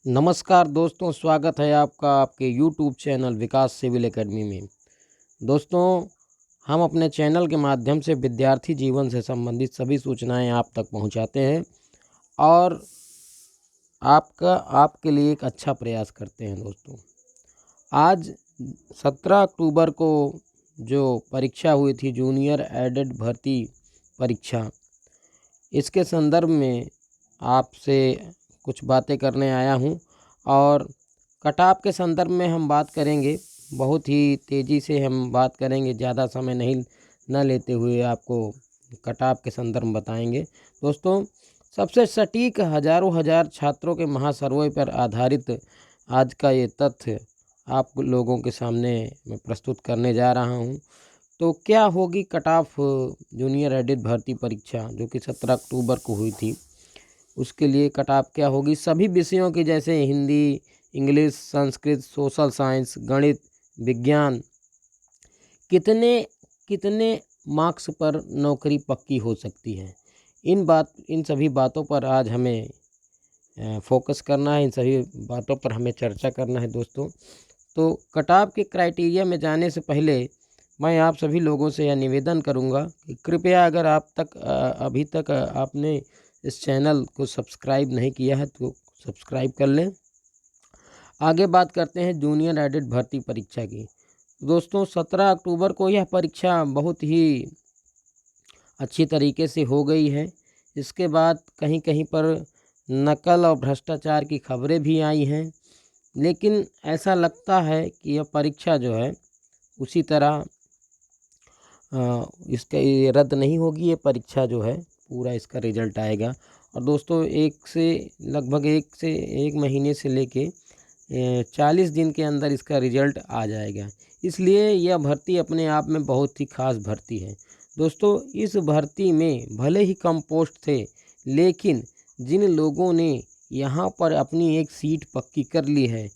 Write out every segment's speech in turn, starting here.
नमस्कार दोस्तों, स्वागत है आपका आपके YouTube चैनल विकास सिविल एकेडमी में। दोस्तों, हम अपने चैनल के माध्यम से विद्यार्थी जीवन से संबंधित सभी सूचनाएं आप तक पहुंचाते हैं और आपके लिए एक अच्छा प्रयास करते हैं। दोस्तों, आज 17 अक्टूबर को जो परीक्षा हुई थी, जूनियर एडेड भर्ती परीक्षा, इसके संदर्भ में आपसे कुछ बातें करने आया हूं और कटाव के संदर्भ में हम बात करेंगे। बहुत ही तेज़ी से हम बात करेंगे, ज़्यादा समय नहीं न लेते हुए आपको कटाव के संदर्भ में बताएंगे। दोस्तों, सबसे सटीक हज़ारों छात्रों के महासर्वे पर आधारित आज का ये तथ्य आप लोगों के सामने मैं प्रस्तुत करने जा रहा हूँ। तो क्या होगी कट ऑफ जूनियर एडिट भर्ती परीक्षा जो कि 17 अक्टूबर को हुई थी, उसके लिए कट ऑफ क्या होगी सभी विषयों की, जैसे Hindi, English, Sanskrit, social science, गणित, विज्ञान, कितने कितने मार्क्स पर नौकरी पक्की हो सकती है। इन सभी बातों पर आज हमें फोकस करना है, इन सभी बातों पर हमें चर्चा करना है। दोस्तों, तो कट ऑफ के क्राइटेरिया में जाने से पहले मैं आप सभी लोगों से यह निवेदन करूंगा कि कृपया अगर अभी तक आपने इस चैनल को सब्सक्राइब नहीं किया है तो सब्सक्राइब कर लें। आगे बात करते हैं जूनियर एडिट भर्ती परीक्षा की। दोस्तों, 17 अक्टूबर को यह परीक्षा बहुत ही अच्छी तरीके से हो गई है। इसके बाद कहीं कहीं पर नकल और भ्रष्टाचार की खबरें भी आई हैं, लेकिन ऐसा लगता है कि यह परीक्षा जो है उसी तरह इसका ये रद्द नहीं होगी। ये परीक्षा जो है पूरा इसका रिजल्ट आएगा और दोस्तों लगभग एक महीने से लेके 40 दिन के अंदर इसका रिजल्ट आ जाएगा। इसलिए यह भर्ती अपने आप में बहुत ही खास भर्ती है। दोस्तों, इस भर्ती में भले ही कम पोस्ट थे, लेकिन जिन लोगों ने यहाँ पर अपनी एक सीट पक्की कर ली है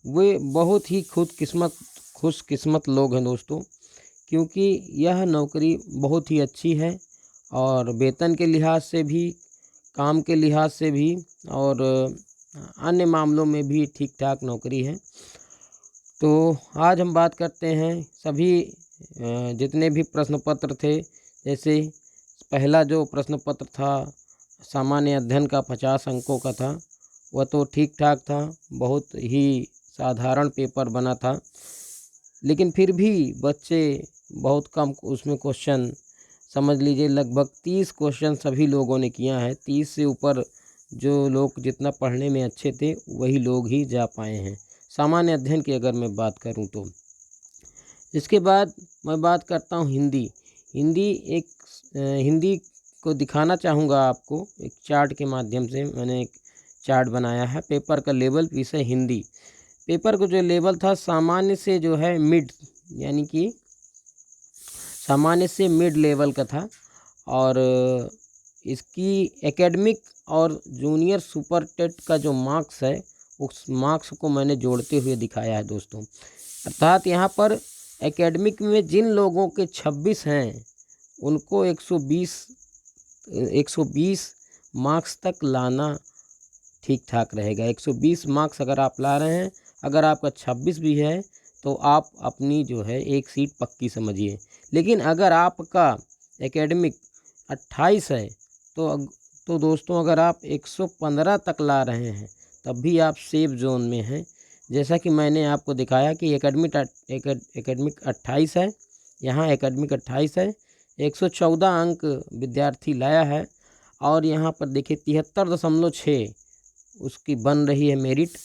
वे बहुत ही खुशकिस्मत लोग हैं। दोस्तों, क्योंकि यह नौकरी बहुत ही अच्छी है और वेतन के लिहाज से भी, काम के लिहाज से भी और अन्य मामलों में भी ठीक ठाक नौकरी है। तो आज हम बात करते हैं सभी जितने भी प्रश्न पत्र थे। जैसे पहला जो प्रश्न पत्र था सामान्य अध्ययन का 50 अंकों का था, वह तो ठीक ठाक था, बहुत ही साधारण पेपर बना था, लेकिन फिर भी बच्चे बहुत कम उसमें क्वेश्चन, समझ लीजिए लगभग 30 क्वेश्चन सभी लोगों ने किया है। 30 से ऊपर जो लोग जितना पढ़ने में अच्छे थे वही लोग ही जा पाए हैं, सामान्य अध्ययन की अगर मैं बात करूं तो। इसके बाद मैं बात करता हूं हिंदी। हिंदी को दिखाना चाहूँगा आपको एक चार्ट के माध्यम से। मैंने एक चार्ट बनाया है। पेपर का लेवल, विषय हिंदी। पेपर को जो लेवल था सामान्य से जो है मिड, यानी कि सामान्य से मिड लेवल का था और इसकी एकेडमिक और जूनियर सुपर टेट का जो मार्क्स है उस मार्क्स को मैंने जोड़ते हुए दिखाया है। दोस्तों, अर्थात यहाँ पर एकेडमिक में जिन लोगों के 26 हैं उनको 120 मार्क्स तक लाना ठीक ठाक रहेगा। 120 मार्क्स अगर आप ला रहे हैं, अगर आपका 26 भी है तो आप अपनी जो है एक सीट पक्की समझिए। लेकिन अगर आपका एकेडमिक 28 है तो दोस्तों अगर आप 115 तक ला रहे हैं तब भी आप सेफ जोन में हैं। जैसा कि मैंने आपको दिखाया कि एकेडमिक 28 है, यहाँ एकेडमिक 28 है, 114 अंक विद्यार्थी लाया है और यहाँ पर देखिए 73.6 उसकी बन रही है मेरिट।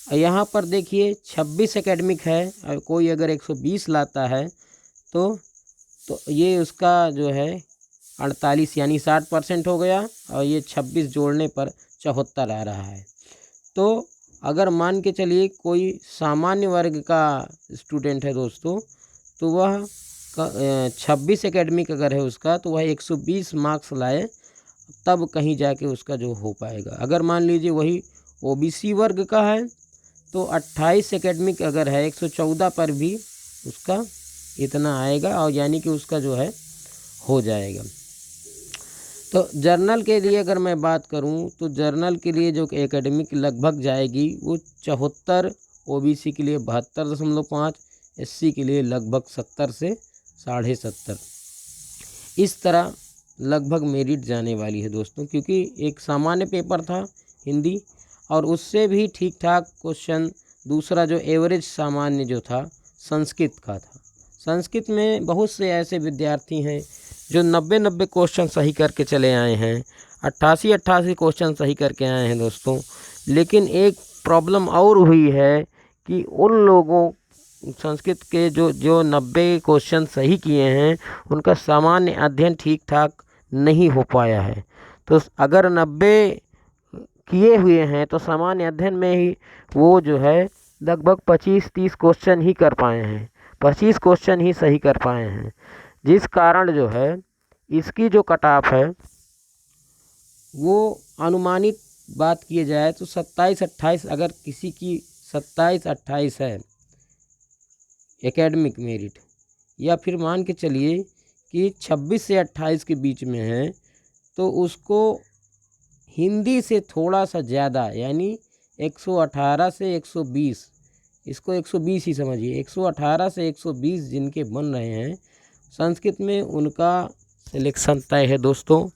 यहाँ पर देखिए 26 एकेडमिक है और कोई अगर 120 लाता है तो ये उसका जो है 48 यानी 60% हो गया और ये 26 जोड़ने पर 74 आ रहा है। तो अगर मान के चलिए कोई सामान्य वर्ग का स्टूडेंट है दोस्तों, तो वह 26 एकेडमिक अगर है उसका, तो वह 120 मार्क्स लाए तब कहीं जाके उसका जो हो पाएगा। अगर मान लीजिए वही ओबीसी वर्ग का है तो 28 एकेडमिक अगर है 114 पर भी उसका इतना आएगा और यानी कि उसका जो है हो जाएगा। तो जर्नल के लिए अगर मैं बात करूं तो जर्नल के लिए जो एकेडमिक लगभग जाएगी वो 74, ओबीसी के लिए 72.5, एससी के लिए लगभग 70 से 70.5, इस तरह लगभग मेरिट जाने वाली है दोस्तों। क्योंकि एक सामान्य पेपर था हिंदी, और उससे भी ठीक ठाक क्वेश्चन दूसरा जो एवरेज सामान्य जो था संस्कृत का था। संस्कृत में बहुत से ऐसे विद्यार्थी हैं जो 90 क्वेश्चन सही करके चले आए हैं, 88 क्वेश्चन सही करके आए हैं दोस्तों। लेकिन एक प्रॉब्लम और हुई है कि उन लोगों संस्कृत के जो 90 क्वेश्चन सही किए हैं उनका सामान्य अध्ययन ठीक ठाक नहीं हो पाया है। तो अगर 90 किए हुए हैं तो सामान्य अध्ययन में ही वो जो है लगभग 25-30 क्वेश्चन ही कर पाए हैं, 25 क्वेश्चन ही सही कर पाए हैं, जिस कारण जो है इसकी जो कट ऑफ है वो अनुमानित बात किए जाए तो 27-28, अगर किसी की 27-28 है एकेडमिक मेरिट, या फिर मान के चलिए कि 26 से 28 के बीच में है, तो उसको हिंदी से थोड़ा सा ज़्यादा यानी 118 से 120, इसको 120 ही समझिए, 118 से 120 जिनके बन रहे हैं संस्कृत में उनका सिलेक्शन तय है दोस्तों।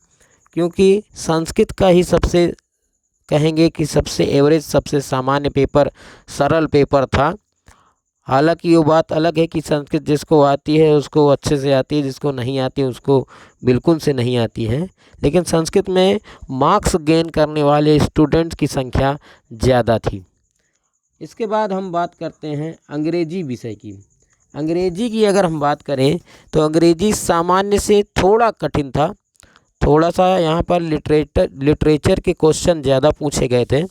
क्योंकि संस्कृत का ही सबसे कहेंगे कि सबसे एवरेज, सबसे सामान्य पेपर, सरल पेपर था। हालांकि वो बात अलग है कि संस्कृत जिसको आती है उसको अच्छे से आती है, जिसको नहीं आती है उसको बिल्कुल से नहीं आती है। लेकिन संस्कृत में मार्क्स गेन करने वाले स्टूडेंट्स की संख्या ज़्यादा थी। इसके बाद हम बात करते हैं अंग्रेजी विषय की। अंग्रेजी की अगर हम बात करें तो अंग्रेजी सामान्य से थोड़ा कठिन था। थोड़ा सा यहाँ पर लिटरेचर के क्वेश्चन ज़्यादा पूछे गए थे,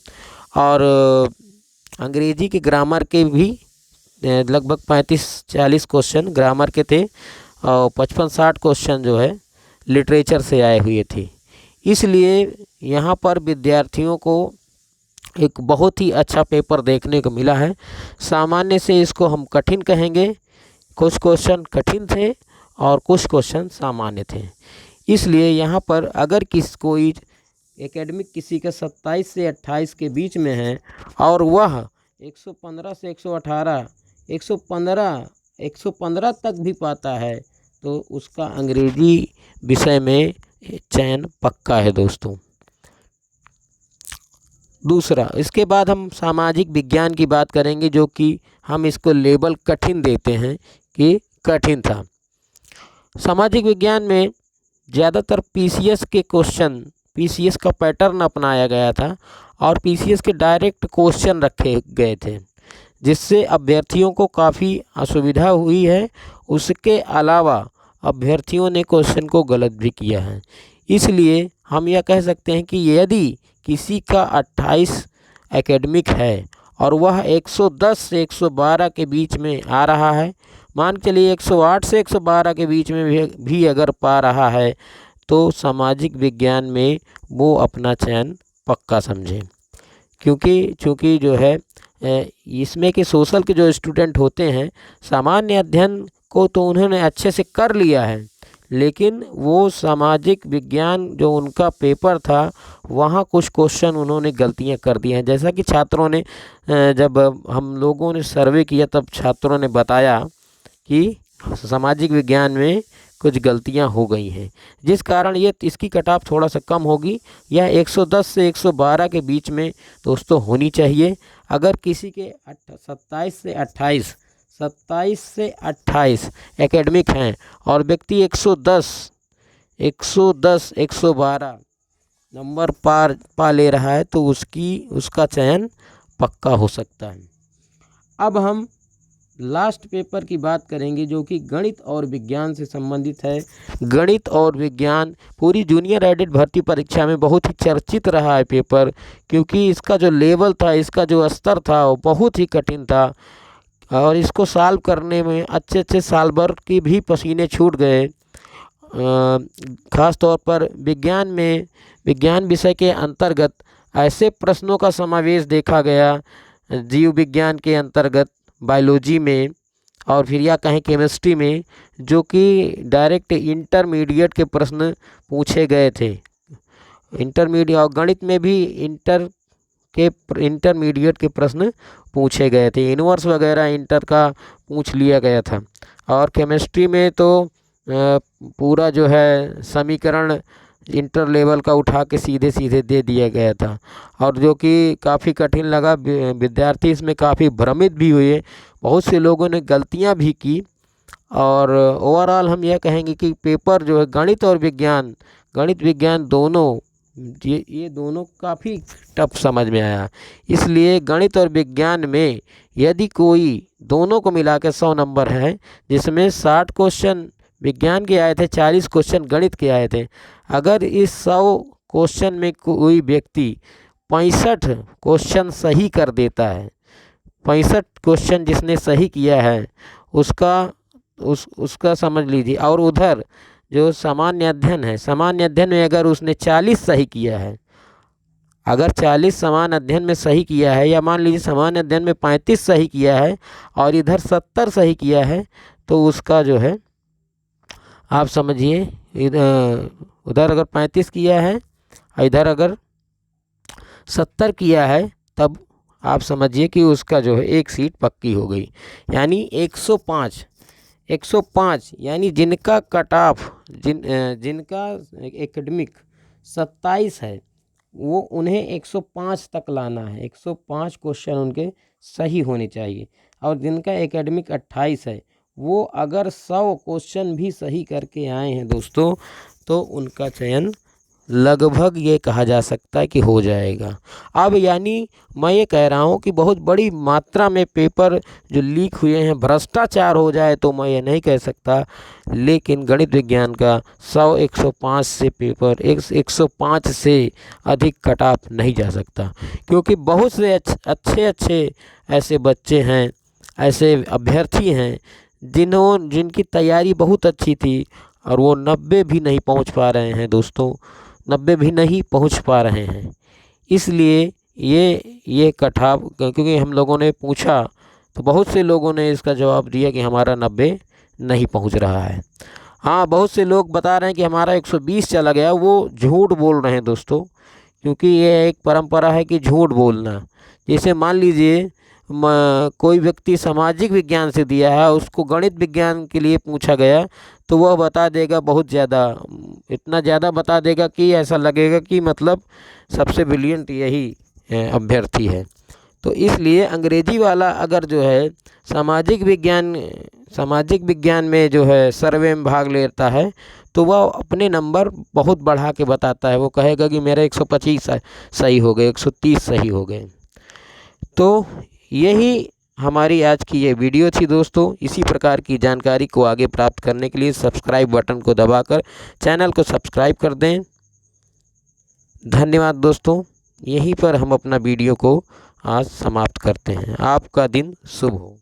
और अंग्रेजी के ग्रामर के भी लगभग 35-40 क्वेश्चन ग्रामर के थे, और 55-60 क्वेश्चन जो है लिटरेचर से आए हुए थे। इसलिए यहाँ पर विद्यार्थियों को एक बहुत ही अच्छा पेपर देखने को मिला है। सामान्य से इसको हम कठिन कहेंगे, कुछ क्वेश्चन कठिन थे और कुछ क्वेश्चन सामान्य थे। इसलिए यहाँ पर अगर कोई एकेडमिक किसी का 27 से 28 के बीच में है और वह 115 से 118, 115 तक भी पाता है तो उसका अंग्रेजी विषय में चयन पक्का है दोस्तों। दूसरा, इसके बाद हम सामाजिक विज्ञान की बात करेंगे, जो कि हम इसको लेबल कठिन देते हैं कि कठिन था। सामाजिक विज्ञान में ज़्यादातर पीसीएस के क्वेश्चन, पीसीएस का पैटर्न अपनाया गया था और पीसीएस के डायरेक्ट क्वेश्चन रखे गए थे, जिससे अभ्यर्थियों को काफ़ी असुविधा हुई है। उसके अलावा अभ्यर्थियों ने क्वेश्चन को गलत भी किया है। इसलिए हम यह कह सकते हैं कि यदि किसी का 28 एकेडमिक है और वह 110 से 112 के बीच में आ रहा है, मान के चलिए 108 से 112 के बीच में भी अगर पा रहा है, तो सामाजिक विज्ञान में वो अपना चयन पक्का समझें। क्योंकि जो है इसमें के सोशल के जो स्टूडेंट होते हैं, सामान्य अध्ययन को तो उन्होंने अच्छे से कर लिया है, लेकिन वो सामाजिक विज्ञान जो उनका पेपर था वहाँ कुछ क्वेश्चन उन्होंने गलतियाँ कर दी हैं। जैसा कि छात्रों ने, जब हम लोगों ने सर्वे किया तब छात्रों ने बताया कि सामाजिक विज्ञान में कुछ गलतियां हो गई हैं, जिस कारण ये इसकी कट ऑफ थोड़ा सा कम होगी। यह 110 से 112 के बीच में दोस्तों होनी चाहिए। अगर किसी के 27 से 28 एकेडमिक हैं और व्यक्ति 110, 112 नंबर पा ले रहा है तो उसका चयन पक्का हो सकता है। अब हम लास्ट पेपर की बात करेंगे, जो कि गणित और विज्ञान से संबंधित है। गणित और विज्ञान पूरी जूनियर एडिट भर्ती परीक्षा में बहुत ही चर्चित रहा है पेपर, क्योंकि इसका जो लेवल था, इसका जो स्तर था वो बहुत ही कठिन था, और इसको सॉल्व करने में अच्छे साल भर की भी पसीने छूट गए। ख़ास तौर पर विज्ञान में, विज्ञान विषय के अंतर्गत ऐसे प्रश्नों का समावेश देखा गया, जीव विज्ञान के अंतर्गत, बायोलॉजी में, और फिर या कहें केमिस्ट्री में, जो कि डायरेक्ट इंटरमीडिएट के प्रश्न पूछे गए थे। इंटरमीडिएट और गणित में भी इंटरमीडिएट के प्रश्न पूछे गए थे। इनवर्स वगैरह इंटर का पूछ लिया गया था। और केमिस्ट्री में तो पूरा जो है समीकरण इंटर लेवल का उठा के सीधे सीधे दे दिया गया था, और जो कि काफ़ी कठिन लगा। विद्यार्थी इसमें काफ़ी भ्रमित भी हुए, बहुत से लोगों ने गलतियां भी की। और ओवरऑल हम यह कहेंगे कि पेपर जो है गणित विज्ञान दोनों, ये दोनों काफ़ी टफ समझ में आया। इसलिए गणित और विज्ञान में यदि कोई दोनों को मिला के 100 नंबर है, जिसमें 60 क्वेश्चन विज्ञान के आए थे, 40 क्वेश्चन गणित के आए थे। अगर इस 100 क्वेश्चन में कोई व्यक्ति 65 क्वेश्चन सही कर देता है, 65 क्वेश्चन जिसने सही किया है उसका समझ लीजिए। और उधर जो सामान्य अध्ययन में अगर उसने 40 सही किया है, अगर 40 सामान्य अध्ययन में सही किया है, या मान लीजिए सामान्य अध्ययन में 35 सही किया है और इधर 70 सही किया है, तो उसका जो है आप समझिए, उधर अगर 35 किया है और इधर अगर 70 किया है, तब आप समझिए कि उसका जो है एक सीट पक्की हो गई। यानी 105 यानी जिनका कट ऑफ जिनका एकेडमिक 27 है, वो उन्हें 105 तक लाना है। 105 क्वेश्चन उनके सही होने चाहिए। और जिनका एकेडमिक 28 है, वो अगर 100 क्वेश्चन भी सही करके आए हैं दोस्तों, तो उनका चयन लगभग ये कहा जा सकता है कि हो जाएगा। अब यानी मैं ये कह रहा हूँ कि बहुत बड़ी मात्रा में पेपर जो लीक हुए हैं, भ्रष्टाचार हो जाए तो मैं ये नहीं कह सकता, लेकिन गणित विज्ञान का 105 से पेपर 105 से अधिक कट ऑफ नहीं जा सकता, क्योंकि बहुत से अच्छे ऐसे बच्चे हैं, ऐसे अभ्यर्थी हैं जिनकी तैयारी बहुत अच्छी थी, और वो 90 भी नहीं पहुंच पा रहे हैं दोस्तों, 90 भी नहीं पहुंच पा रहे हैं। इसलिए ये कटाव, क्योंकि हम लोगों ने पूछा तो बहुत से लोगों ने इसका जवाब दिया कि हमारा 90 नहीं पहुंच रहा है। हाँ, बहुत से लोग बता रहे हैं कि हमारा 120 चला गया। वो झूठ बोल रहे हैं दोस्तों, क्योंकि ये एक परंपरा है कि झूठ बोलना। जैसे मान लीजिए कोई व्यक्ति सामाजिक विज्ञान से दिया है, उसको गणित विज्ञान के लिए पूछा गया, तो वह बता देगा बहुत ज़्यादा, इतना ज़्यादा बता देगा कि ऐसा लगेगा कि मतलब सबसे ब्रिलियंट यही अभ्यर्थी है। तो इसलिए अंग्रेजी वाला अगर जो है सामाजिक विज्ञान में जो है सर्वे में भाग लेता है, तो वह अपने नंबर बहुत बढ़ा के बताता है। वो कहेगा कि मेरा 125 सही हो गए, 130 सही हो गए। तो यही हमारी आज की ये वीडियो थी दोस्तों। इसी प्रकार की जानकारी को आगे प्राप्त करने के लिए सब्सक्राइब बटन को दबाकर चैनल को सब्सक्राइब कर दें। धन्यवाद दोस्तों। यहीं पर हम अपना वीडियो को आज समाप्त करते हैं। आपका दिन शुभ हो।